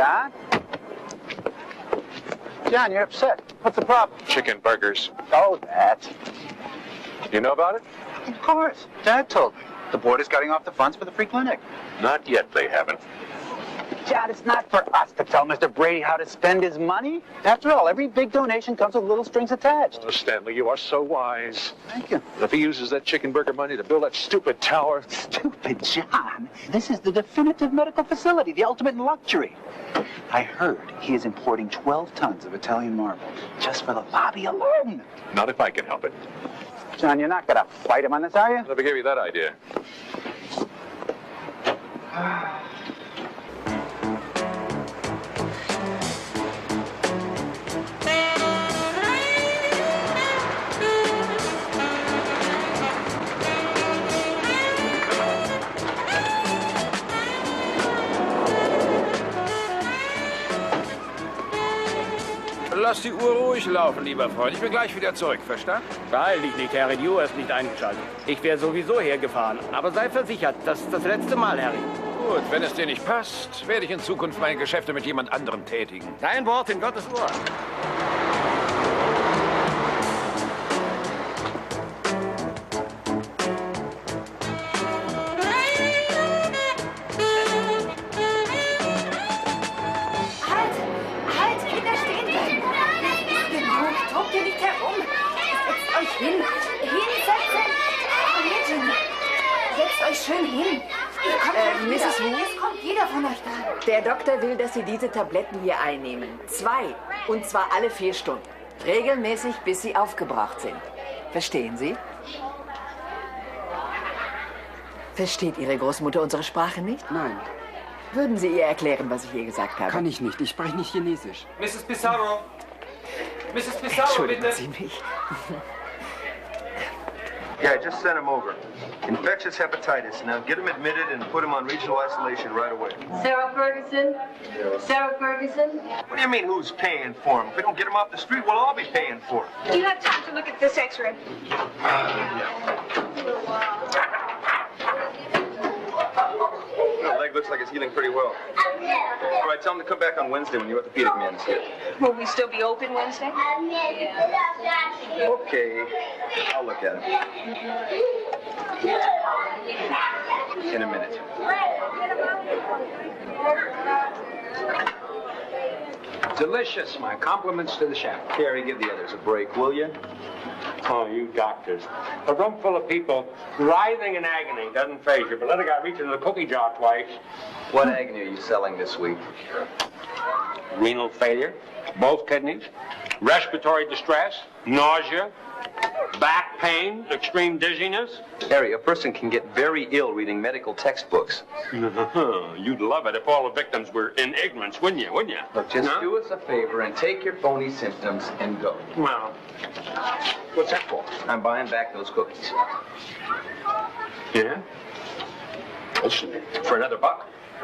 John? John, you're upset. What's the problem? Chicken burgers. Oh, that. You know about it? Of course. Dad told me. The board is cutting off the funds for the free clinic. Not yet, they haven't. John, it's not for us to tell Mr. Brady how to spend his money. After all, every big donation comes with little strings attached. Oh, Stanley, you are so wise. Thank you. If he uses that chicken burger money to build that stupid tower... Stupid, John. This is the definitive medical facility, the ultimate in luxury. I heard he is importing 12 tons of Italian marble just for the lobby alone. Not if I can help it. John, you're not going to fight him on this, are you? Never gave you that idea. Lass die Uhr ruhig laufen, lieber Freund. Ich bin gleich wieder zurück, verstanden? Beeil dich nicht, Harry. Die Uhr ist nicht eingeschaltet. Ich wäre sowieso hergefahren. Aber sei versichert, das ist das letzte Mal, Harry. Gut, wenn es dir nicht passt, werde ich in Zukunft meine Geschäfte mit jemand anderem tätigen. Dein Wort in Gottes Ohr. Schön hin. Mrs. Wu? Jetzt kommt jeder von euch da. Der Doktor will, dass Sie diese Tabletten hier einnehmen. 2. Und zwar alle 4 Stunden. Regelmäßig, bis sie aufgebraucht sind. Verstehen Sie? Versteht Ihre Großmutter unsere Sprache nicht? Nein. Würden Sie ihr erklären, was ich ihr gesagt habe? Kann ich nicht. Ich spreche nicht Chinesisch. Mrs. Pissarro. Mrs. Pissarro, Entschuldigen bitte. Sie mich. Yeah, just send him over. Infectious hepatitis. Now get him admitted and put him on regional isolation right away. Sarah Ferguson? Sarah Ferguson? What do you mean, who's paying for him? If we don't get him off the street, we'll all be paying for it. Do you have time to look at this x-ray? The leg looks like it's healing pretty well. All right, tell him to come back on Wednesday when the orthopedic man's here. Will we still be open Wednesday? Okay, I'll look at him. In a minute. Delicious. My compliments to the chef. Carrie, give the others a break, will you? Oh, you doctors. A room full of people writhing in agony doesn't faze you, but let a guy reach into the cookie jar twice. What agony are you selling this week? Renal failure, both kidneys, respiratory distress, nausea, back pain, extreme dizziness. Harry, a person can get very ill reading medical textbooks. You'd love it if all the victims were in ignorance, wouldn't you? Look, just do us a favor and take your phony symptoms and go. Well, what's that for? I'm buying back those cookies. Yeah? Listen, for another $1,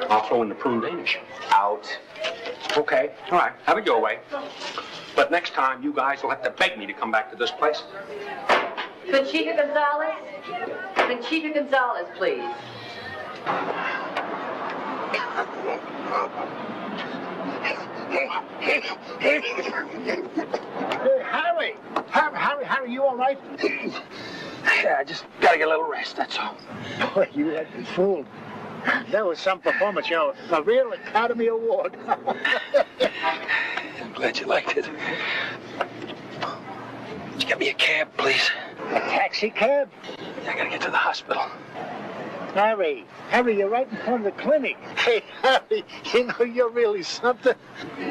I'll throw in the prune Danish. Out. Okay, all right, have it your way. But next time, you guys will have to beg me to come back to this place. Conchita Gonzalez? Conchita Gonzalez, please. Harry! Harry, you all right? Yeah, I just gotta get a little rest, that's all. Boy, you had me fooled. That was some performance, you know, a real Academy Award. I'm glad you liked it. Would you get me a cab, please? A taxi cab? I gotta get to the hospital. Harry, you're right in front of the clinic. Hey, Harry, you know, you're really something.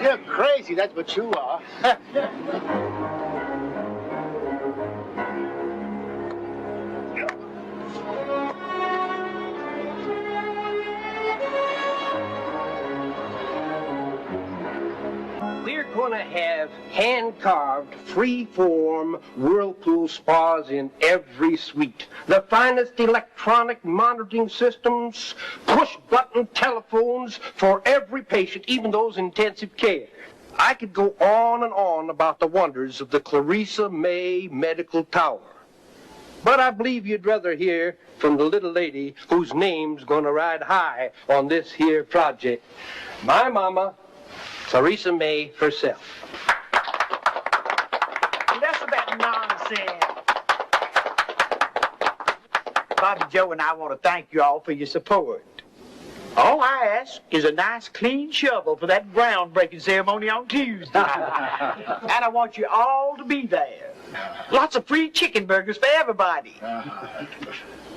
You're crazy, that's what you are. We're going to have hand-carved, free-form Whirlpool spas in every suite. The finest electronic monitoring systems, push-button telephones for every patient, even those in intensive care. I could go on and on about the wonders of the Clarissa May Medical Tower. But I believe you'd rather hear from the little lady whose name's going to ride high on this here project. My mama, Teresa May herself. Less of that nonsense. Bobby Joe and I want to thank you all for your support. All I ask is a nice clean shovel for that groundbreaking ceremony on Tuesday. And I want you all to be there. Lots of free chicken burgers for everybody.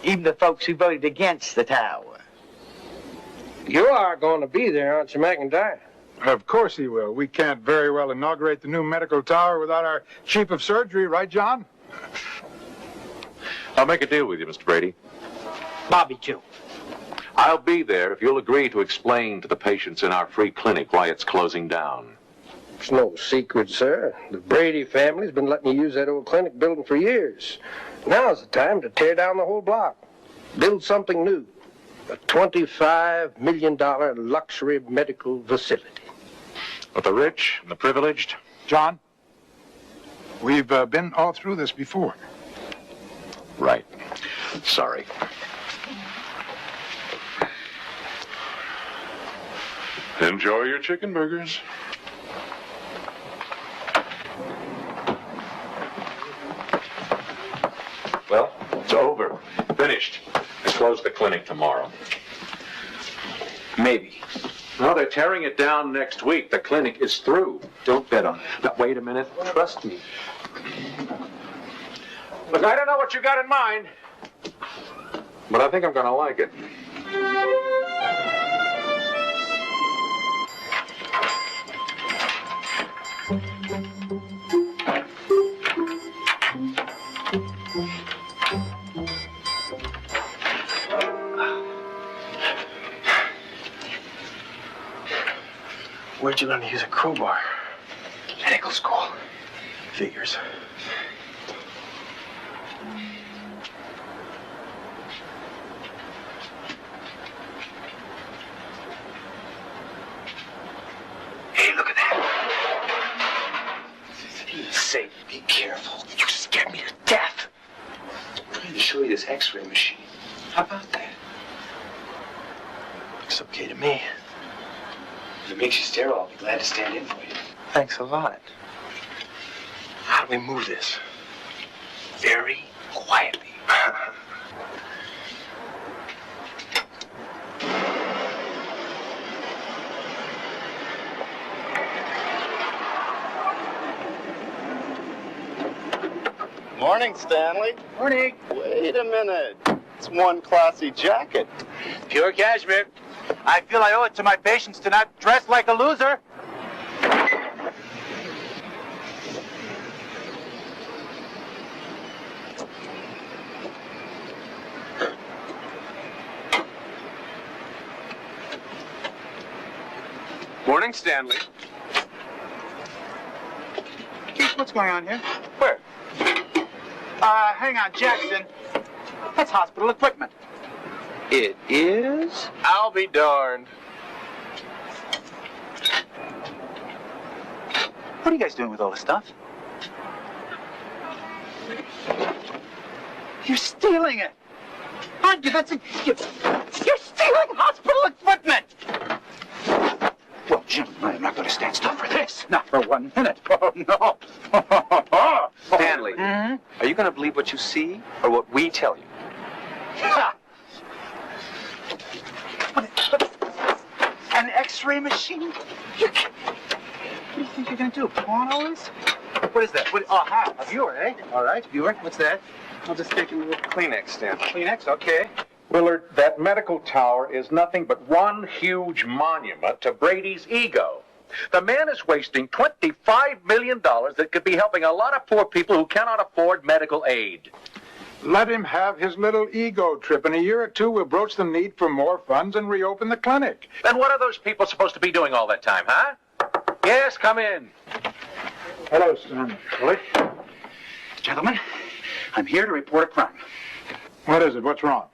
Even the folks who voted against the tower. You are going to be there, aren't you, McIntyre? Of course he will. We can't very well inaugurate the new medical tower without our chief of surgery, right, John? I'll make a deal with you, Mr. Brady. Bobby Joe. I'll be there if you'll agree to explain to the patients in our free clinic why it's closing down. It's no secret, sir. The Brady family's been letting you use that old clinic building for years. Now's the time to tear down the whole block. Build something new. A $25 million luxury medical facility. But the rich and the privileged? John, we've been all through this before. Right. Sorry. Enjoy your chicken burgers. Well, it's over. Finished. They close the clinic tomorrow. Maybe. No, they're tearing it down next week. The clinic is through. Don't bet on it. Now, wait a minute. Trust me. Look, I don't know what you got in mind, but I think I'm going to like it. Where'd you learn to use a crowbar? Medical school. Figures. Hey, look at that. Be safe. Be careful. You scared me to death. I'm trying to show you this X-ray machine. How about that? Looks okay to me. If it makes you sterile, I'll be glad to stand in for you. Thanks a lot. How do we move this? Very quietly. Morning, Stanley. Morning. Wait a minute. It's one classy jacket. Pure cashmere. I feel I owe it to my patients to not dress like a loser. Morning, Stanley. Keith, what's going on here? Where? Hang on, Jackson. That's hospital equipment. It is? I'll be darned. What are you guys doing with all this stuff? You're stealing it! Aren't you? That's you're stealing hospital equipment! Well, Jim, I'm not going to stand still for this. Not for 1 minute. Oh, no. Stanley, are you going to believe what you see or what we tell you? An X-ray machine? What do you think you're going to do? Pawn all this? What is that? Hi, a viewer, eh? All right, viewer. What's that? I'll just take a little Kleenex, Stanley. Kleenex, okay. Willard, that medical tower is nothing but one huge monument to Brady's ego. The man is wasting $25 million that could be helping a lot of poor people who cannot afford medical aid. Let him have his little ego trip. In a year or two, we'll broach the need for more funds and reopen the clinic. Then what are those people supposed to be doing all that time, huh? Yes, come in. Hello, Stanley. Gentlemen, I'm here to report a crime. What is it? What's wrong?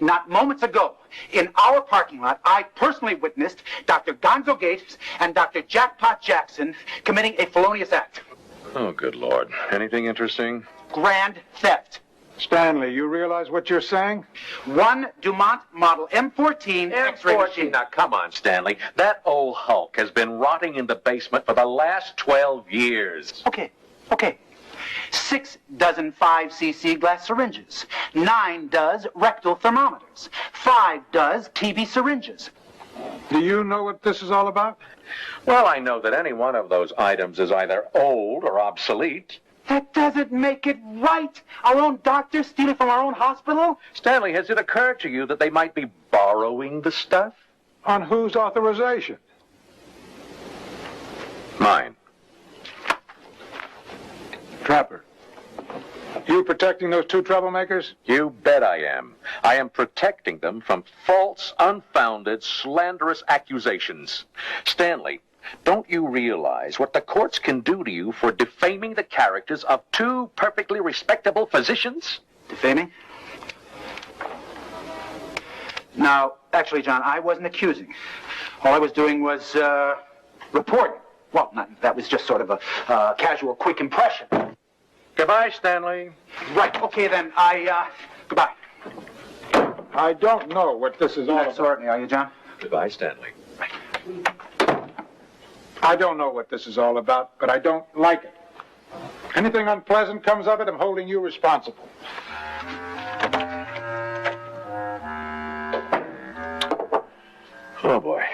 Not moments ago, in our parking lot, I personally witnessed Dr. Gonzo Gates and Dr. Jackpot Jackson committing a felonious act. Oh, good Lord. Anything interesting? Grand theft. Stanley, you realize what you're saying? One Dumont Model M14 X-ray machine. Now, come on, Stanley. That old hulk has been rotting in the basement for the last 12 years. Okay. 6 dozen 5cc glass syringes. 9 does rectal thermometers. 5 does TB syringes. Do you know what this is all about? Well, I know that any one of those items is either old or obsolete. That doesn't make it right. Our own doctor stealing from our own hospital? Stanley, has it occurred to you that they might be borrowing the stuff? On whose authorization? Mine. Trapper, you protecting those two troublemakers? You bet I am. I am protecting them from false, unfounded, slanderous accusations. Stanley, don't you realize what the courts can do to you for defaming the characters of two perfectly respectable physicians? Defaming? Now, actually, John, I wasn't accusing. All I was doing was, reporting. Well, that was just sort of a casual, quick impression. Goodbye, Stanley. Right, okay then, goodbye. I don't know what this is all about. Certainly, are you, John? Goodbye, Stanley. I don't know what this is all about, but I don't like it. Anything unpleasant comes of it, I'm holding you responsible. Oh, boy.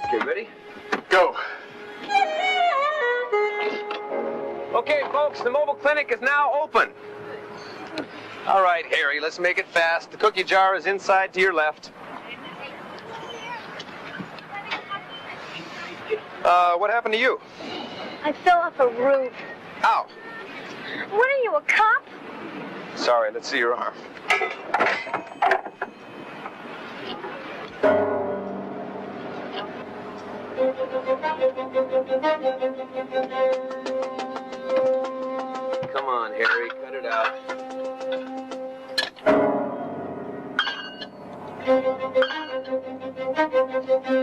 Okay, ready? Go. Okay, folks, the mobile clinic is now open. All right, Harry, let's make it fast. The cookie jar is inside to your left. What happened to you? I fell off a roof. Ow. What are you, a cop? Sorry, let's see your arm. Come on, Harry, cut it out.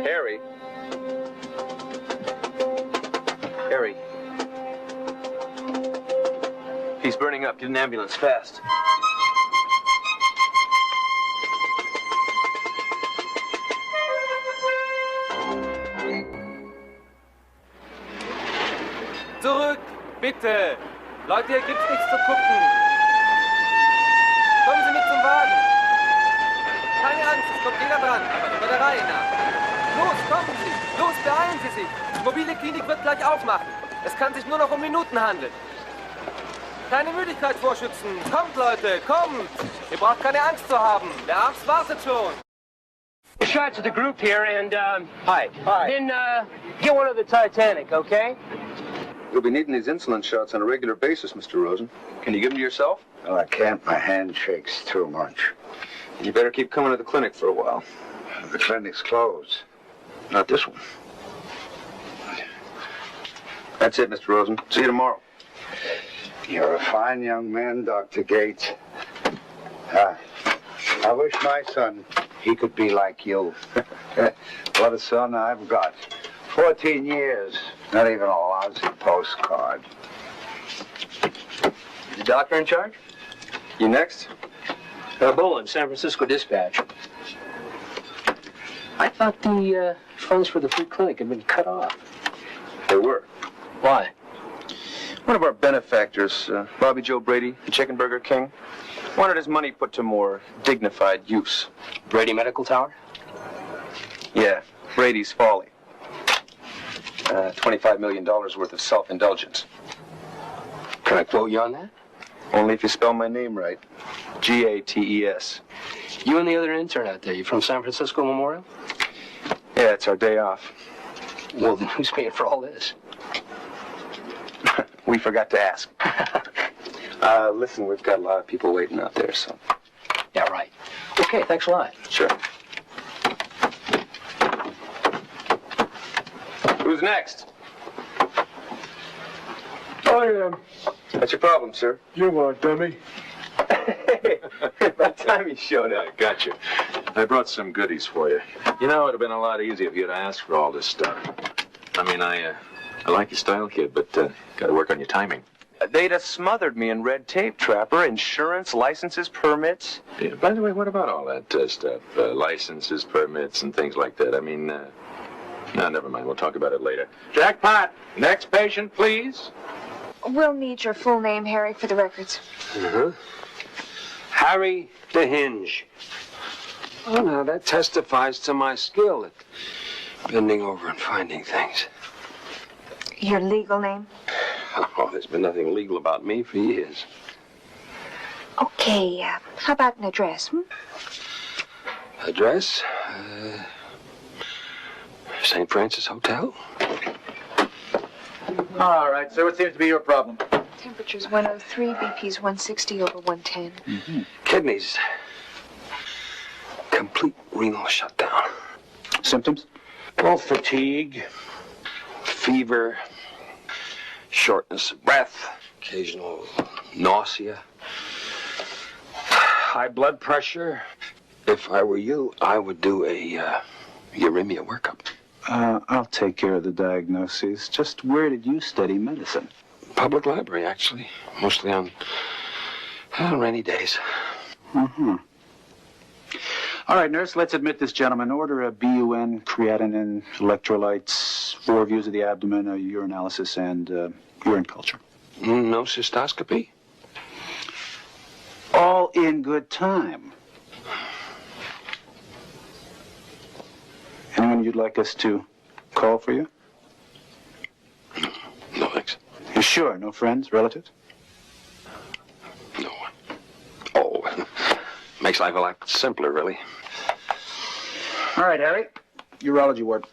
Harry. Harry. He's burning up. Get an ambulance fast. Zurück, bitte. Leute, hier gibt's nichts zu gucken. Kommen Sie mit zum Wagen. Keine Angst, es kommt jeder dran, aber nur der Reihe nach. Los, kommen Sie. Los, beeilen Sie sich. Die mobile Klinik wird gleich aufmachen. Es kann sich nur noch um Minuten handeln. Keine Müdigkeit vorschützen. Kommt, Leute, kommt. Ihr braucht keine Angst zu haben. Der Arzt wartet schon. Shots of the group here, and, hi. Then, get one of the Titanic, okay? You'll be needing these insulin shots on a regular basis, Mr. Rosen. Can you give them to yourself? Oh, I can't. My hand shakes too much. You better keep coming to the clinic for a while. The clinic's closed. Not this one. That's it, Mr. Rosen. See you tomorrow. You're a fine young man, Dr. Gates. I wish my son, he could be like you. What a son I've got. 14 years, not even a lousy postcard. The doctor in charge? You next? Bolen, San Francisco Dispatch. I thought the funds for the free clinic had been cut off. They were. Why? One of our benefactors, Bobby Joe Brady, the Chicken Burger King, wanted his money put to more dignified use. Brady Medical Tower? Yeah, Brady's folly. $25 million worth of self-indulgence. Can I quote you on that? Only if you spell my name right. Gates. You and the other intern out there, you from San Francisco Memorial? Yeah, it's our day off. Well, then who's paying for all this? We forgot to ask. Listen, we've got a lot of people waiting out there, so... Yeah, right. Okay, thanks a lot. Sure. Who's next? I am. What's your problem, sir? You are, dummy. About time you showed up. I got you. I brought some goodies for you. You know, it would have been a lot easier if you'd asked for all this stuff. I mean, I like your style, kid, but got to work on your timing. They'd have smothered me in red tape, Trapper. Insurance, licenses, permits. Yeah, by the way, what about all that stuff? Licenses, permits, and things like that? I mean, no, never mind. We'll talk about it later. Jackpot! Next patient, please. We'll need your full name, Harry, for the records. Uh-huh. Harry the Hinge. Oh, now that testifies to my skill at bending over and finding things. Your legal name? Oh, there's been nothing legal about me for years. Okay, how about an address, Address? St. Francis Hotel? All right, so what seems to be your problem? Temperature's 103, BP's 160 over 110. Mm-hmm. Kidneys. Complete renal shutdown. Symptoms? Well, fatigue, fever, shortness of breath, occasional nausea, high blood pressure. If I were you, I would do a uremia workup. I'll take care of the diagnoses. Just where did you study medicine? Public library, actually. Mostly on rainy days. Mm-hmm. All right, nurse, let's admit this gentleman. Order a BUN, creatinine, electrolytes, 4 views of the abdomen, a urinalysis, and urine culture. No cystoscopy? All in good time. Anyone you'd like us to call for you? No, thanks. You sure? No friends, relatives? No one. Oh, makes life a lot simpler, really. All right, Harry. Urology ward.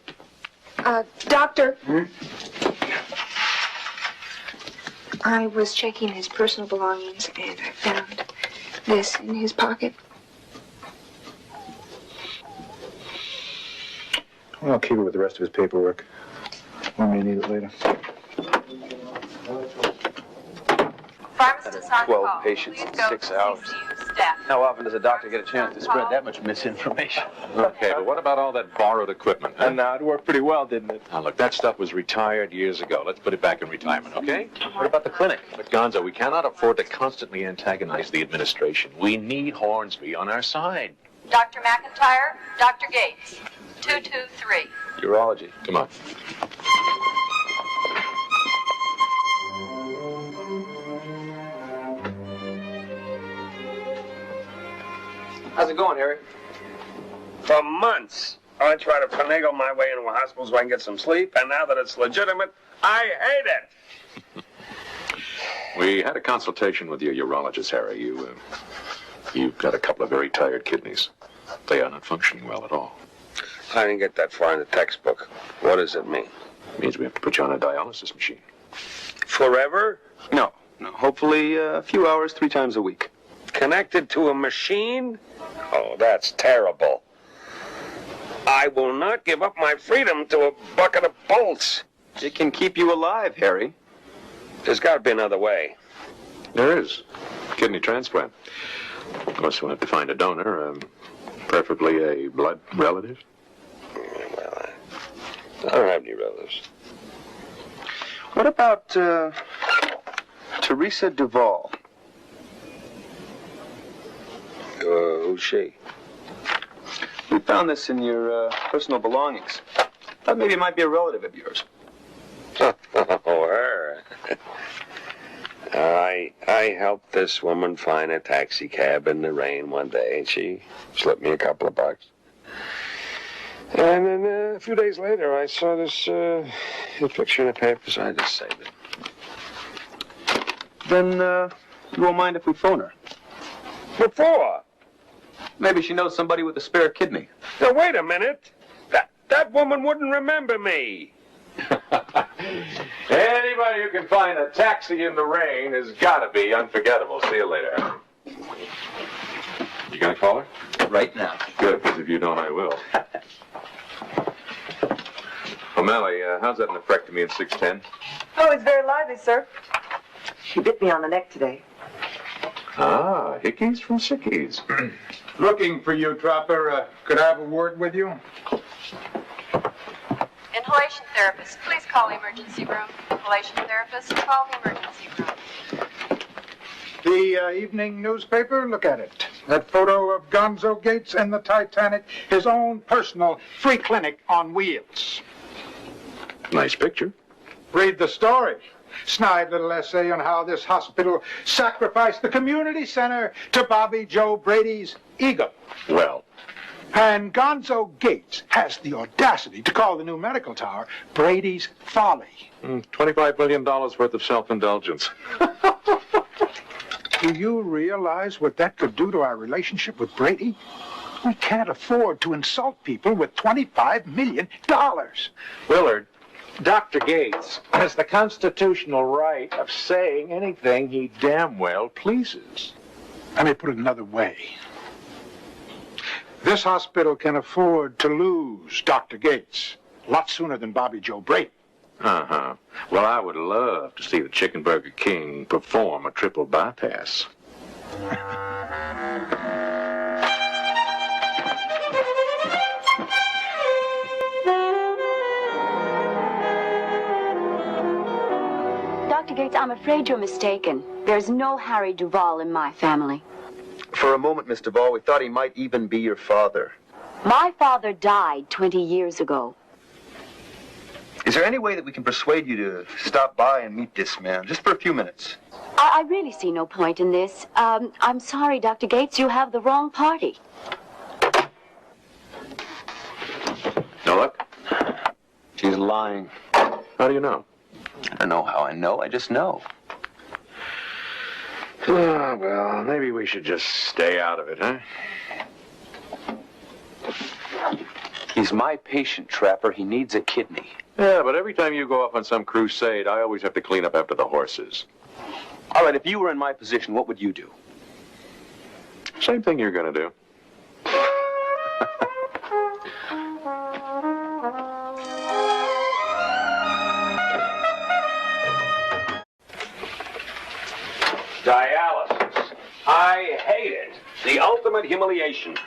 Doctor. I was checking his personal belongings, and I found this in his pocket. Well, I'll keep it with the rest of his paperwork. We may need it later. Pharmacist on 12 call. patients in Please go 6 to hours. CCU staff. How often does a doctor get a chance to spread that much misinformation? Okay, but what about all that borrowed equipment? Huh? And it worked pretty well, didn't it? Now, look, that stuff was retired years ago. Let's put it back in retirement, okay? What about the clinic? But, Gonzo, we cannot afford to constantly antagonize the administration. We need Hornsby on our side. Dr. McIntyre, Dr. Gates. 223. Urology. Come on. How's it going, Harry? For months, I tried to finagle my way into a hospital so I can get some sleep, and now that it's legitimate, I hate it. We had a consultation with your urologist, Harry. You've got a couple of very tired kidneys. They are not functioning well at all. I didn't get that far in the textbook. What does it mean? It means we have to put you on a dialysis machine. Forever? No. Hopefully a few hours, 3 times a week. Connected to a machine? Oh, that's terrible. I will not give up my freedom to a bucket of bolts. It can keep you alive, Harry. There's got to be another way. There is. Kidney transplant. Of course, we'll have to find a donor, preferably a blood relative. Well, I don't have any relatives. What about Teresa Duvall? Who's she? We found this in your personal belongings. Thought maybe it might be a relative of yours. Oh, her. I helped this woman find a taxi cab in the rain one day, and she slipped me a couple of bucks. And then a few days later, I saw this picture in the paper, so I just saved it. Then you won't mind if we phone her? What for? Maybe she knows somebody with a spare kidney. Now, wait a minute. That woman wouldn't remember me. Anybody who can find a taxi in the rain has got to be unforgettable. See you later. You gonna call her? Right now. Good, because if you don't, I will. O'Malley, how's that nephrectomy in 610? Oh, it's very lively, sir. She bit me on the neck today. Ah, hickeys from sickies. Looking for you, Trapper. Could I have a word with you? Inhalation therapist, please call the emergency room. Inhalation therapist, call the emergency room. The evening newspaper, look at it. That photo of Gonzo Gates and the Titanic, his own personal free clinic on wheels. Nice picture. Read the story. Snide little essay on how this hospital sacrificed the community center to Bobby Joe Brady's ego. Well. And Gonzo Gates has the audacity to call the new medical tower Brady's folly. $25 million worth of self-indulgence. Do you realize what that could do to our relationship with Brady? We can't afford to insult people with $25 million. Willard, Dr. Gates has the constitutional right of saying anything he damn well pleases. Let me put it another way. This hospital can afford to lose Dr. Gates a lot sooner than Bobby Joe Brady. Uh-huh. Well, I would love to see the Chicken Burger King perform a triple bypass. Dr. Gates, I'm afraid you're mistaken. There's no Harry Duvall in my family. For a moment, Miss Duvall, we thought he might even be your father. My father died 20 years ago. Is there any way that we can persuade you to stop by and meet this man, just for a few minutes? I really see no point in this. I'm sorry, Dr. Gates, you have the wrong party. Now look. She's lying. How do you know? I don't know how I know, I just know. Oh, well, maybe we should just stay out of it, huh? He's my patient, Trapper. He needs a kidney. Yeah, but every time you go off on some crusade, I always have to clean up after the horses. All right, if you were in my position, what would you do? Same thing you're going to do. Dialysis. I hate it. The ultimate humiliation.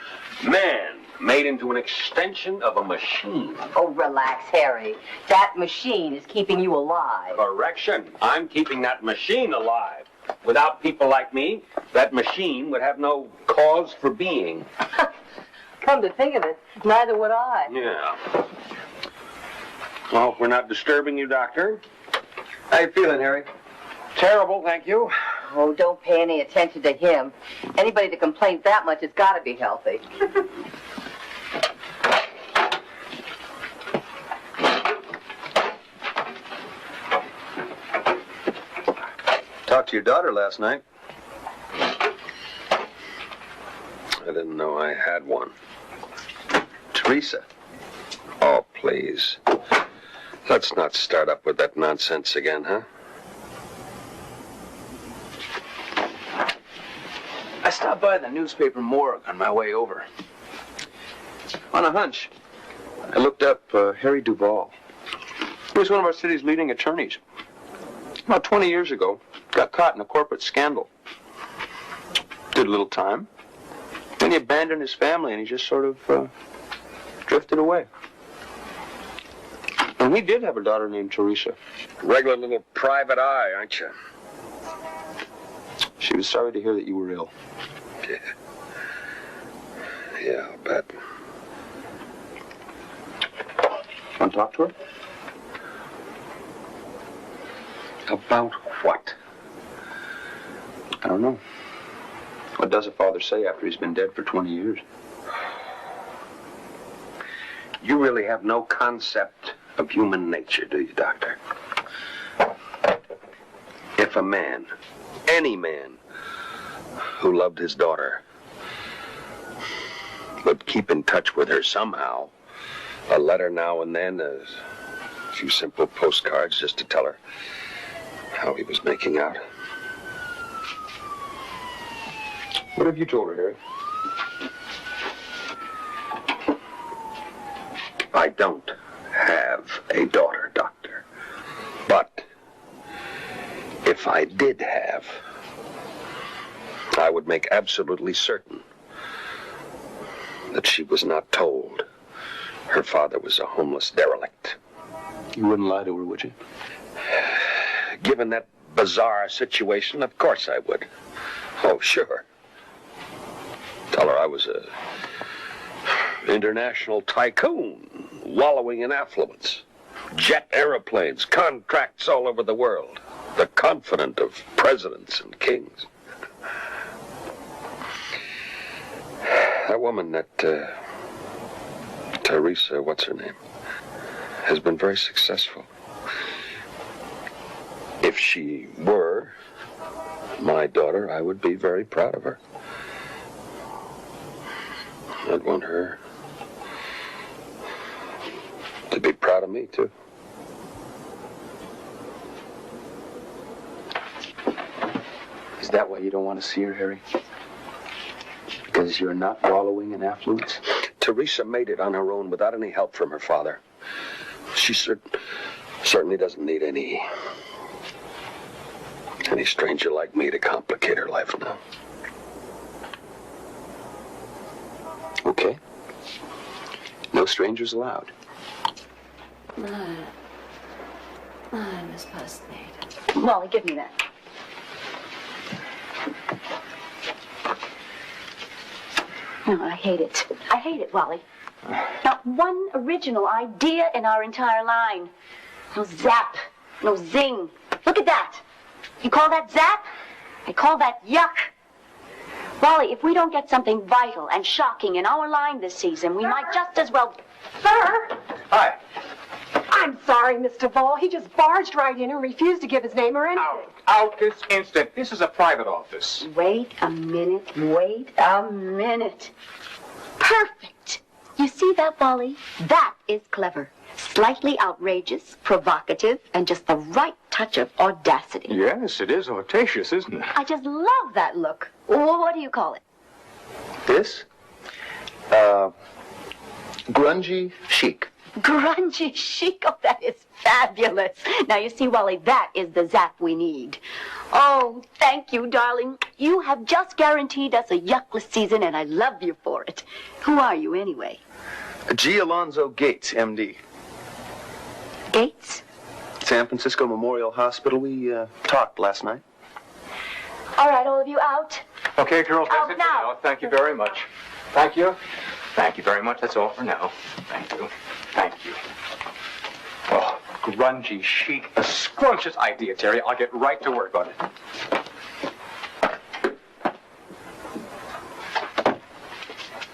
Man made into an extension of a machine. Oh, relax, Harry. That machine is keeping you alive. Correction. I'm keeping that machine alive. Without people like me, that machine would have no cause for being. Come to think of it, neither would I. Yeah. Well, if we're not disturbing you, Doctor. How you feeling, Harry? Terrible, thank you. Oh, don't pay any attention to him. Anybody that complains that much has got to be healthy. Talked to your daughter last night. I didn't know I had one. Teresa. Oh, please. Let's not start up with that nonsense again, huh? I stopped by the newspaper morgue on my way over. On a hunch, I looked up Harry Duvall. He was one of our city's leading attorneys. About 20 years ago, got caught in a corporate scandal. Did a little time. Then he abandoned his family and he just sort of drifted away. And he did have a daughter named Teresa. Regular little private eye, aren't you? She was sorry to hear that you were ill. Yeah. Yeah, I'll bet. Want to talk to her? About what? I don't know. What does a father say after he's been dead for 20 years? You really have no concept of human nature, do you, Doctor? If a man, any man, who loved his daughter would keep in touch with her somehow, a letter now and then, a few simple postcards just to tell her how he was making out. What have you told her, Harry? I don't have a daughter, Doctor. But if I did have, I would make absolutely certain that she was not told her father was a homeless derelict. You wouldn't lie to her, would you? Given that bizarre situation, of course I would. Oh, sure. Tell her I was a international tycoon, wallowing in affluence. Jet aeroplanes, contracts all over the world. The confidant of presidents and kings. That woman, that Teresa, what's her name, has been very successful. If she were my daughter, I would be very proud of her. I'd want her to be proud of me, too. Is that why you don't want to see her, Harry? Because you're not wallowing in affluence? Teresa made it on her own without any help from her father. She certainly doesn't need any stranger like me to complicate her life now. Okay. No strangers allowed. Miss Postmate. Molly, give me that. No, I hate it. I hate it, Wally. Not one original idea in our entire line. No zap, no zing. Look at that. You call that zap? I call that yuck. Wally, if we don't get something vital and shocking in our line this season, we might just as well... Sir? Hi. I'm sorry, Mr. Duvall. He just barged right in and refused to give his name or anything. Out this instant. This is a private office. Wait a minute. Wait a minute. Perfect. You see that, Wally? That is clever. Slightly outrageous, provocative, and just the right touch of audacity. Yes, it is audacious, isn't it? I just love that look. What do you call it? This? Grungy chic. Grungy chic. Oh, that is fabulous. Now, you see, Wally, that is the zap we need. Oh, thank you, darling. You have just guaranteed us a yuckless season, and I love you for it. Who are you, anyway? G. Alonzo Gates, M.D. Gates? San Francisco Memorial Hospital. We talked last night. All right, all of you out. Okay, girls, that's Out it now. for now. Thank you very much. Thank you. Thank you very much. That's all for now. Thank you. Thank you. Oh, grungy chic. A scrumptious idea, Terry. I'll get right to work on it.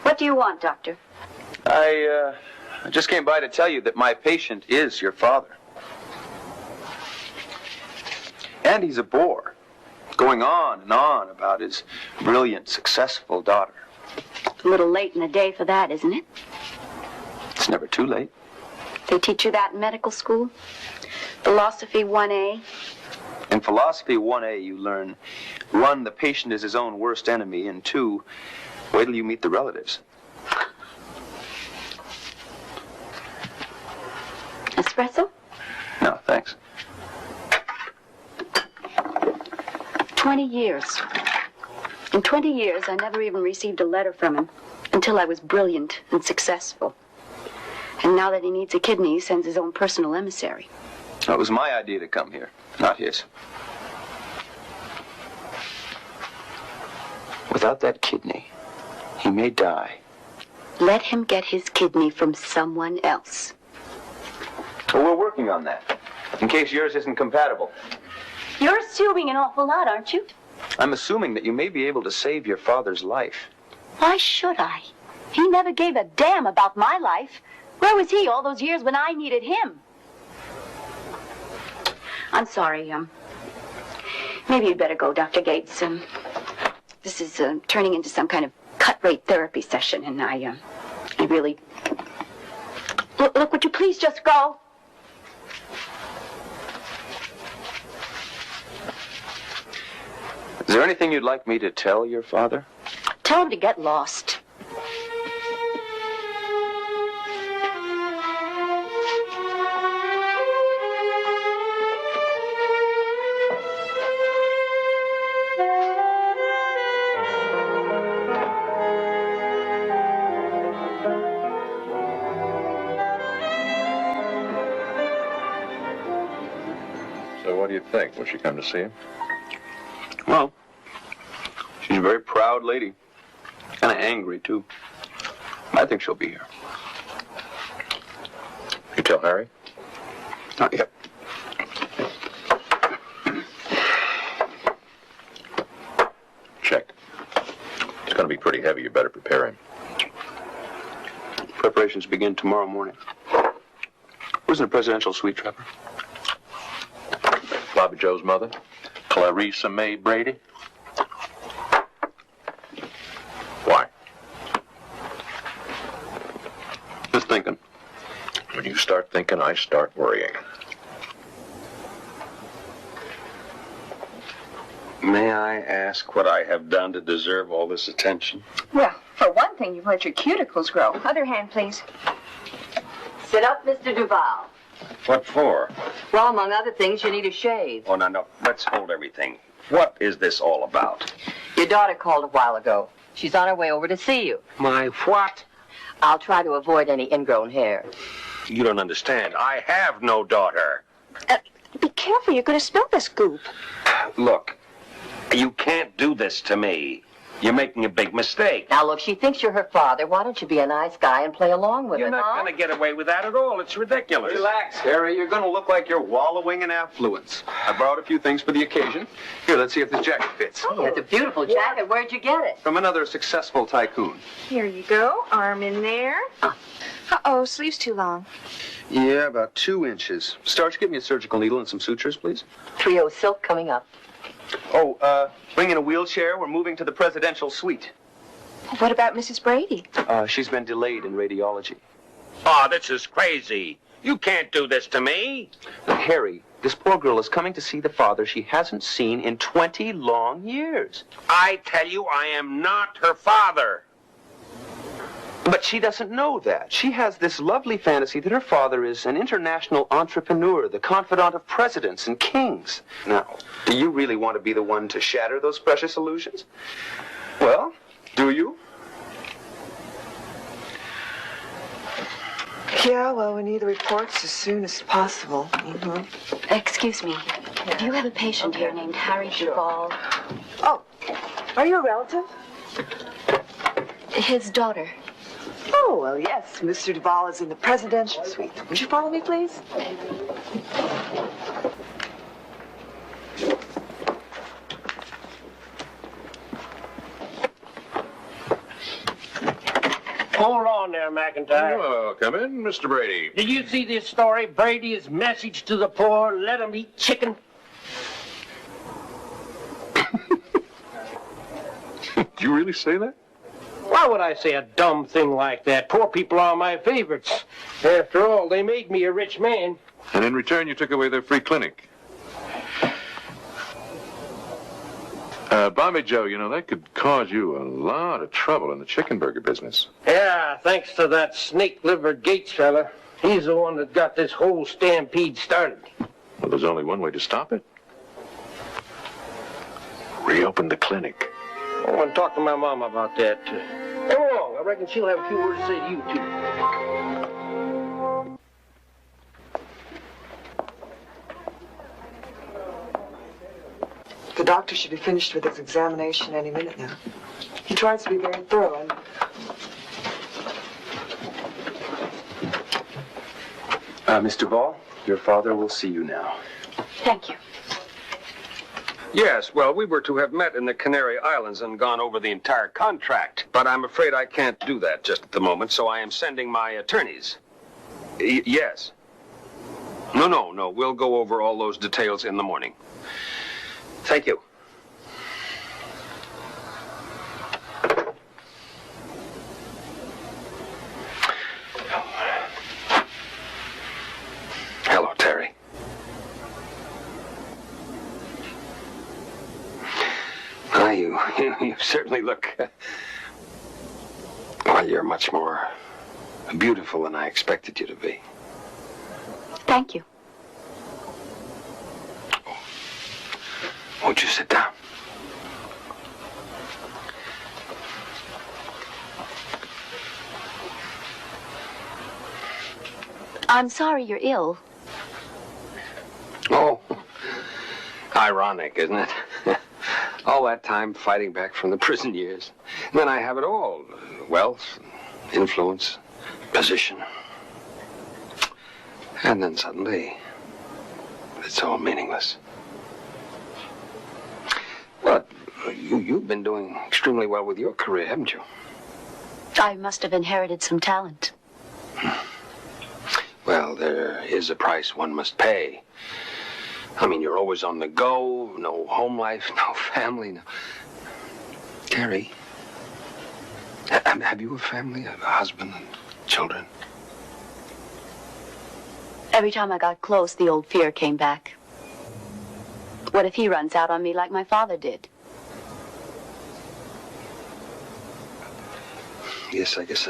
What do you want, Doctor? I just came by to tell you that my patient is your father. And he's a bore, going on and on about his brilliant, successful daughter. A little late in the day for that, isn't it? It's never too late. They teach you that in medical school? Philosophy 1A? In Philosophy 1A, you learn, 1, the patient is his own worst enemy, and 2, wait till you meet the relatives. Espresso? No, thanks. 20 years. In 20 years, I never even received a letter from him until I was brilliant and successful. And now that he needs a kidney, he sends his own personal emissary. It was my idea to come here, not his. Without that kidney, he may die. Let him get his kidney from someone else. Well, we're working on that, in case yours isn't compatible. You're assuming an awful lot, aren't you? I'm assuming that you may be able to save your father's life. Why should I? He never gave a damn about my life. Where was he all those years when I needed him? I'm sorry, maybe you'd better go, Dr. Gates. This is turning into some kind of cut-rate therapy session, and I really... Look, would you please just go? Is there anything you'd like me to tell your father? Tell him to get lost. do you think? Will she come to see him? Well, she's a very proud lady. Kind of angry, too. I think she'll be here. You tell Harry? Not yet. Check. It's going to be pretty heavy. You better prepare him. Preparations begin tomorrow morning. Who's in the presidential suite, Trapper? Bobby Joe's mother, Teresa May Brady. Why? Just thinking. When you start thinking, I start worrying. May I ask what I have done to deserve all this attention? Well, for one thing, you've let your cuticles grow. Other hand, please. Sit up, Mr. Duvall. What for? Well, among other things, you need a shave. Oh, no. Let's hold everything. What is this all about? Your daughter called a while ago. She's on her way over to see you. My what? I'll try to avoid any ingrown hair. You don't understand. I have no daughter. Be careful, you're going to spill this goop. Look, you can't do this to me. You're making a big mistake. Now, look, she thinks you're her father. Why don't you be a nice guy and play along with her, You're not going to get away with that at all. It's ridiculous. Relax, Harry. You're going to look like you're wallowing in affluence. I borrowed a few things for the occasion. Here, let's see if this jacket fits. Oh, it's a beautiful jacket. Where'd you get it? From another successful tycoon. Here you go. Arm in there. Uh-oh, sleeve's too long. Yeah, about 2 inches. Starch, give me a surgical needle and some sutures, please. Trio silk coming up. Oh, bring in a wheelchair. We're moving to the presidential suite. What about Mrs. Brady? She's been delayed in radiology. Oh, this is crazy. You can't do this to me. Now, Harry, this poor girl is coming to see the father she hasn't seen in 20 long years. I tell you, I am not her father. But she doesn't know that. She has this lovely fantasy that her father is an international entrepreneur, the confidant of presidents and kings. Now, do you really want to be the one to shatter those precious illusions? Well, do you? Yeah, well, we need the reports as soon as possible. Excuse me. Do you have a patient here named Harry Duvall? Oh, are you a relative? His daughter. Oh, well, yes. Mr. Duvall is in the presidential suite. Would you follow me, please? Hold on there, McIntyre. Oh, come in, Mr. Brady. Did you see this story? Brady's message to the poor, let them eat chicken. Do you really say that? Why would I say a dumb thing like that? Poor people are my favorites. After all, they made me a rich man. And in return, you took away their free clinic. Bobby Joe, you know, that could cause you a lot of trouble in the chicken burger business. Yeah, thanks to that snake-livered Gates fella. He's the one that got this whole stampede started. Well, there's only one way to stop it. Reopen the clinic. I want to talk to my mama about that. Come along. I reckon she'll have a few words to say to you, too. The doctor should be finished with his examination any minute now. He tries to be very thorough and... Mr. Duvall, your father will see you now. Thank you. Yes, well, we were to have met in the Canary Islands and gone over the entire contract. But I'm afraid I can't do that just at the moment, so I am sending my attorneys. Yes. No. We'll go over all those details in the morning. Thank you. Hello, Terry. You certainly look... well, you're much more beautiful than I expected you to be. Thank you. Won't you sit down? I'm sorry you're ill. Oh, Ironic, isn't it? All that time fighting back from the prison years. And then I have it all. Wealth, influence, position. And then suddenly, it's all meaningless. But you've been doing extremely well with your career, haven't you? I must have inherited some talent. Well, there is a price one must pay. I mean, you're always on the go, no home life, no family, no... Terry, have you a family, a husband and children? Every time I got close, the old fear came back. What if he runs out on me like my father did? Yes, I guess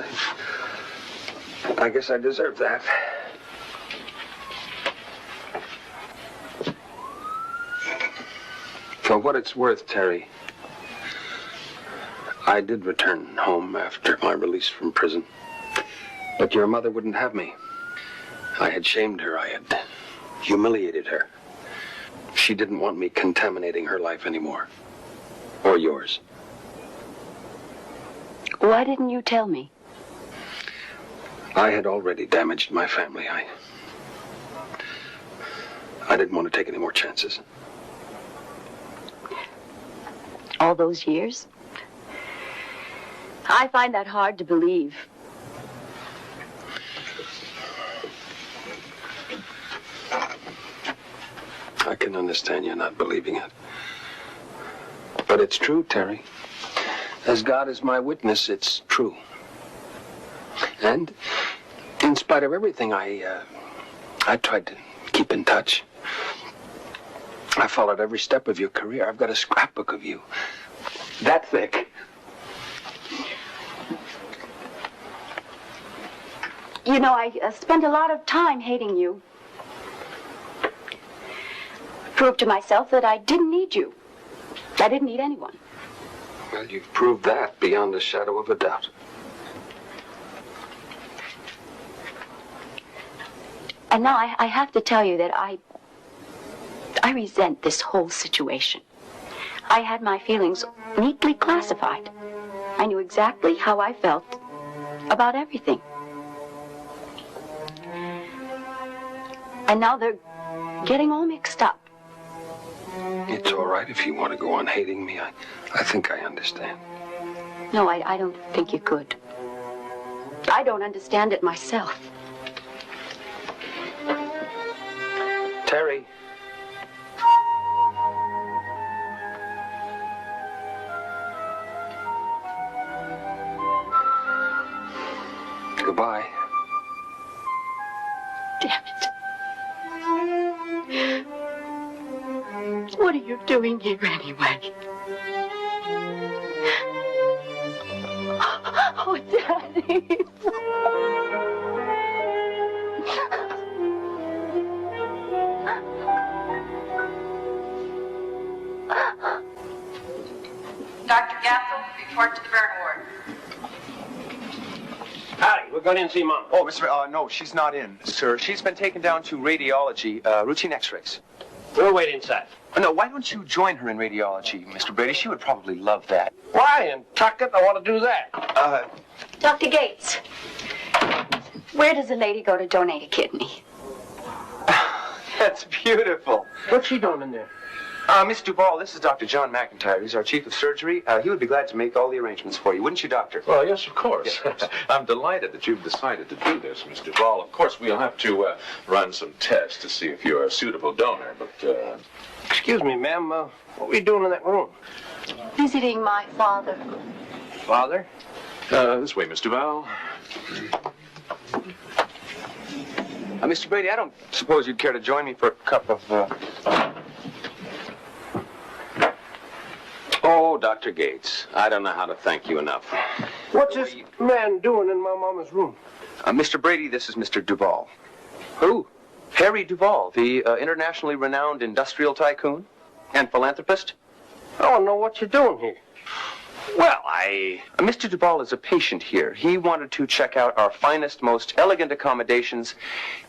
I deserve that. For what it's worth, Terry, I did return home after my release from prison. But your mother wouldn't have me. I had shamed her. I had humiliated her. She didn't want me contaminating her life anymore. Or yours. Why didn't you tell me? I had already damaged my family. I didn't want to take any more chances. All those years? I find that hard to believe. I can understand you not believing it. But it's true, Terry. As God is my witness, it's true. And in spite of everything, I tried to keep in touch. I followed every step of your career. I've got a scrapbook of you. That thick. You know, I spent a lot of time hating you. Proved to myself that I didn't need you. I didn't need anyone. Well, you've proved that beyond a shadow of a doubt. And now I have to tell you that I resent this whole situation. I had my feelings neatly classified. I knew exactly how I felt about everything. And now they're getting all mixed up. It's all right if you want to go on hating me. I think I understand. No, I don't think you could. I don't understand it myself. Terry. Goodbye. Damn it. What are you doing here anyway? Oh, Daddy. Dr. Gassel, report to the burn ward. Howdy, we're going in to see Mom. Oh, no, she's not in, sir. She's been taken down to radiology, routine x-rays. We'll wait inside. No, why don't you join her in radiology, Mr. Brady? She would probably love that. Why, in Tucket, I want to do that. Dr. Gates, where does a lady go to donate a kidney? That's beautiful. What's she doing in there? Miss Duvall, this is Dr. John McIntyre. He's our chief of surgery. He would be glad to make all the arrangements for you, wouldn't you, Doctor? Well, yes, of course. I'm delighted that you've decided to do this, Miss Duvall. Of course, we'll have to run some tests to see if you're a suitable donor, but... Excuse me, ma'am. What were you doing in that room? Visiting my father. Father? This way, Miss Duvall. Mr. Brady, I don't suppose you'd care to join me for a cup of... Oh, Dr. Gates, I don't know how to thank you enough. What's this man doing in my mama's room? Mr. Brady, this is Mr. Duvall. Who? Harry Duvall, the internationally renowned industrial tycoon and philanthropist. I want to know what you're doing here. Well, Mr. Duvall is a patient here. He wanted to check out our finest, most elegant accommodations.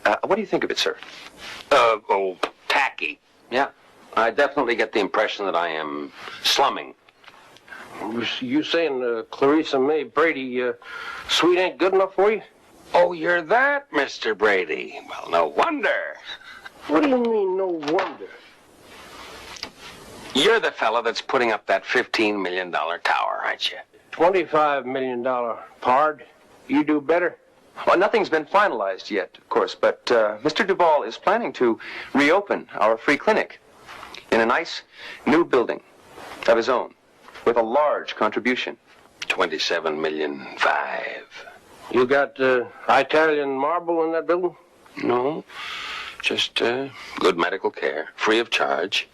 What do you think of it, sir? Tacky. Yeah. I definitely get the impression that I am slumming. You saying Clarissa May Brady sweet ain't good enough for you? Oh, you're that, Mr. Brady. Well, no wonder. What do you mean, no wonder? You're the fella that's putting up that $15 million tower, aren't you? $25 million pard. You do better. Well, nothing's been finalized yet, of course, but Mr. Duvall is planning to reopen our free clinic in a nice new building of his own with a large contribution. $27.5 million. You got Italian marble in that building? No, just good medical care, free of charge.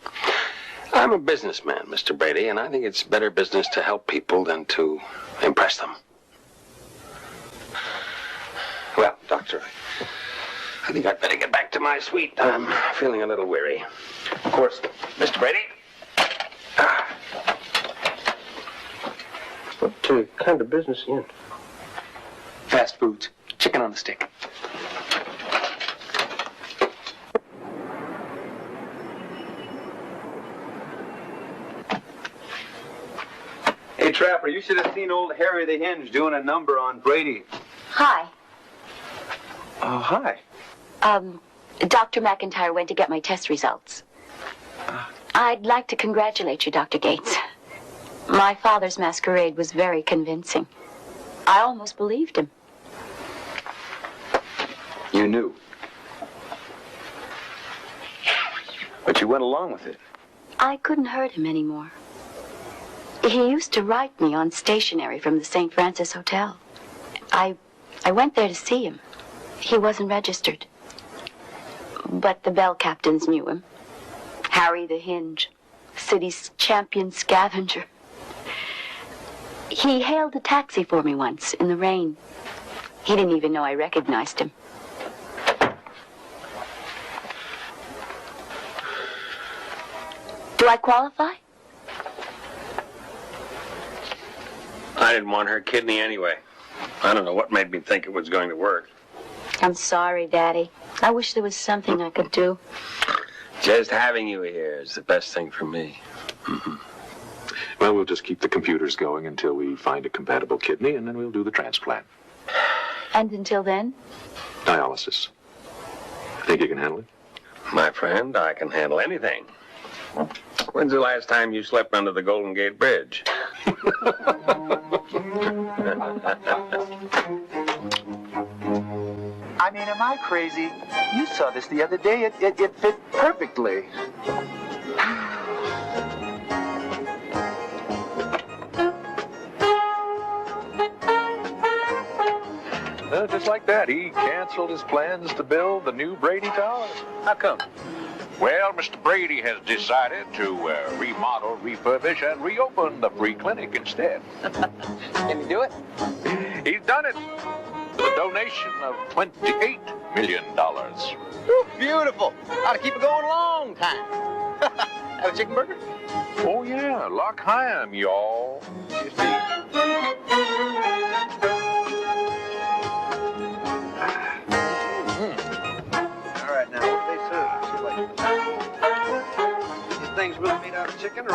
I'm a businessman, Mr. Brady, and I think it's better business to help people than to impress them. Well, Doctor, I think I'd better get back to my suite. I'm feeling a little weary. Of course. Mr. Brady? What kind of business you in? Fast foods. Chicken on a stick. Hey, Trapper, you should have seen old Harry the Hinge doing a number on Brady. Hi. Oh, hi. Dr. McIntyre went to get my test results. I'd like to congratulate you, Dr. Gates. My father's masquerade was very convincing. I almost believed him. You knew. But you went along with it. I couldn't hurt him anymore. He used to write me on stationery from the St. Francis Hotel. I went there to see him. He wasn't registered. But the bell captains knew him. Harry the Hinge, city's champion scavenger. He hailed a taxi for me once in the rain. He didn't even know I recognized him. Do I qualify? I didn't want her kidney anyway. I don't know what made me think it was going to work. I'm sorry, Daddy. I wish there was something I could do. Just having you here is the best thing for me. Mm-hmm. Well, we'll just keep the computers going until we find a compatible kidney, and then we'll do the transplant. And until then? Dialysis. Think you can handle it? My friend, I can handle anything. When's the last time you slept under the Golden Gate Bridge? I mean, am I crazy? You saw this the other day. It fit perfectly. Just like that, he canceled his plans to build the new Brady Tower. How come? Well, Mr. Brady has decided to remodel, refurbish, and reopen the free clinic instead. Can you do it? He's done it. A donation of $28 million. Ooh, beautiful. Ought to keep it going a long time. Have a chicken burger? Oh, yeah. Lock Hyam, y'all. You see. All right, now, what do they serve? These things really made out of chicken or...